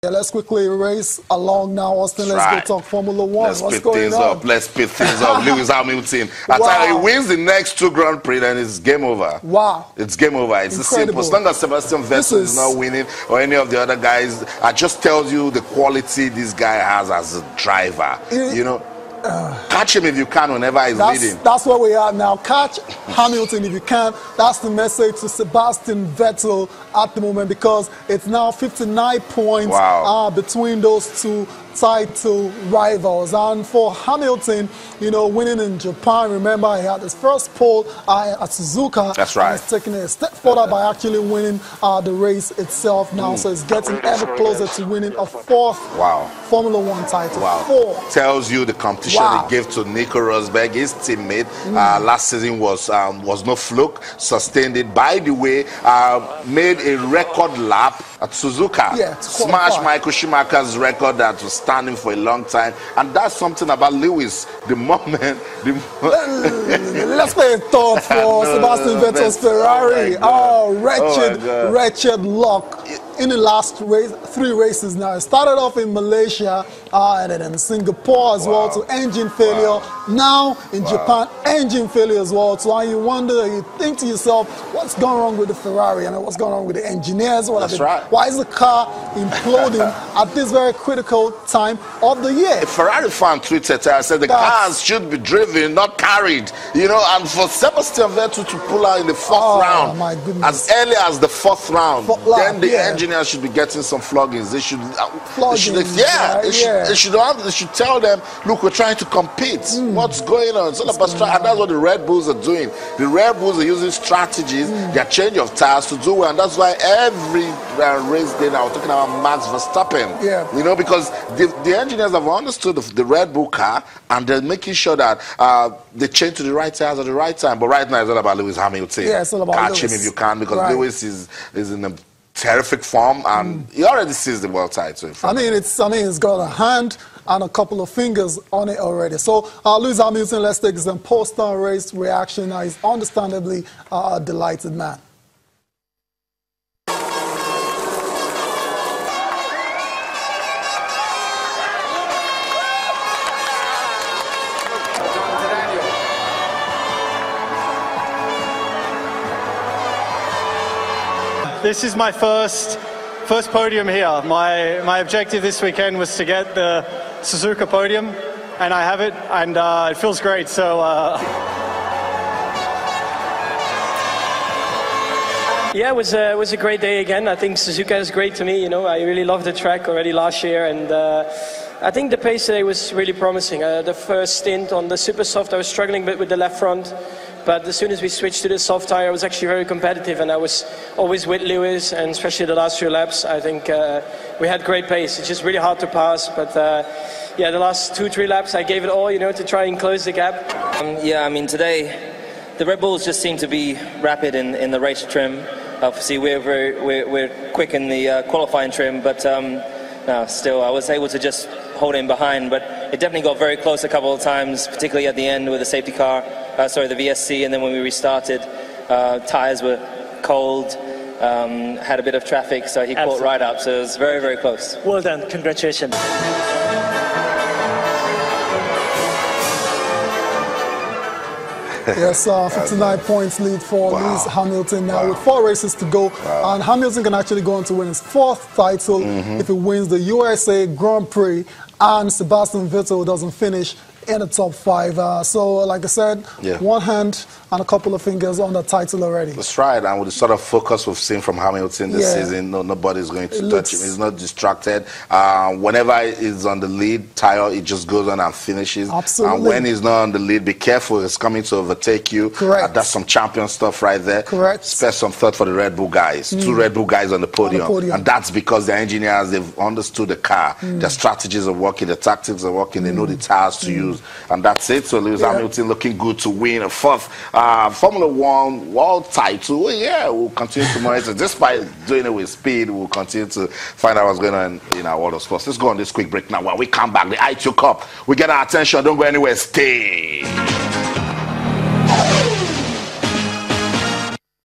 Yeah, let's quickly race along now, Austin. Let's go talk Formula One. Let's speed things up. Let's speed things up. Lewis Hamilton. He wins the next 2 Grand Prix, then it's game over. Wow. It's game over. It's simple. As long as Sebastian Vettel is not winning or any of the other guys, I just tells you the quality this guy has as a driver. You know, catch him if you can whenever he's leading. That's where we are now. Catch Hamilton if you can. That's the message to Sebastian Vettel at the moment, because it's now 59 points between those two title rivals. And for Hamilton, you know, winning in Japan, remember he had his first pole at Suzuka. That's right. He's taking it a step further by actually winning the race itself now. So it's getting ever closer to winning a 4th Formula One title. Tells you the competition he gave to Nico Rosberg, his teammate, last season was no fluke. Sustained it. By the way, made a record lap at Suzuka. Smashed Michael Schumacher's record that was standing for a long time. And that's something about Lewis. The moment... Let's play a thought for Sebastian Vettel's Ferrari. Wretched luck. In the last 3 races now. It started off in Malaysia and then in Singapore as well to engine failure. Now in Japan, engine failure as well. So you wonder, you think to yourself, what's going wrong with the Ferrari and what's going on with the engineers? Why is the car imploding at this very critical time of the year? A Ferrari fan tweeted, I said the cars should be driven, not carried. You know, and for Sebastian Vettel to pull out in the 4th round, my goodness, as early as the 4th round, then the engineers should be getting some floggings. They should, they should tell them, look, we're trying to compete. What's going on? It's all about strategy, and that's what the Red Bulls are doing. The Red Bulls are using strategies, their change of tires to do well, and that's why every race day now we're talking about Max Verstappen. You know, because the engineers have understood the Red Bull car, and they're making sure that they change to the right tires at the right time. But right now it's all about Lewis Hamilton. It's all about Catch him if you can, because Lewis is in a terrific form, and he already sees the world title. I mean, it's got a hand and a couple of fingers on it already. So, Lewis Hamilton, let's take some post-time race reaction. He's understandably a delighted man. This is my first podium here. My objective this weekend was to get the Suzuka podium, and I have it, and it feels great. So yeah, it was a great day again. I think Suzuka is great to me. You know, I really loved the track already last year, and I think the pace today was really promising. The first stint on the super soft, I was struggling a bit with the left front. But as soon as we switched to the soft tire, I was actually very competitive, and I was always with Lewis, and especially the last few laps, I think we had great pace. It's just really hard to pass, but yeah, the last 2-3 laps, I gave it all, you know, to try and close the gap. Yeah, I mean, today, the Red Bulls just seem to be rapid in the race trim. Obviously, we're quick in the qualifying trim, but no, still, I was able to just hold in behind, but it definitely got very close a couple of times, particularly at the end with the safety car, the VSC, and then when we restarted, tires were cold, had a bit of traffic, so he caught right up, so it was very, very close. Well done, congratulations. Yes, 59 points lead for Lewis Hamilton now with 4 races to go. And Hamilton can actually go on to win his 4th title if he wins the USA Grand Prix and Sebastian Vettel doesn't finish in the top 5. So, like I said, one hand and a couple of fingers on the title already. That's right, and with the sort of focus we've seen from Hamilton this season, nobody's going to touch him. He's not distracted. Whenever he's on the lead tire, he just goes on and finishes. Absolutely. And when he's not on the lead, be careful, he's coming to overtake you. Correct. That's some champion stuff right there. Correct. Spare some thought for the Red Bull guys. 2 Red Bull guys on the podium. And that's because the engineers, they've understood the car. Their strategies are working, their tactics are working, they know the tires to use. And that's it. So Lewis Hamilton looking good to win a 4th Formula One world title. We'll continue to monitor. Despite doing it with speed, we'll continue to find out what's going on in our world of sports. Let's go on this quick break now. When we come back, the ITU Cup, we get our attention. Don't go anywhere. Stay.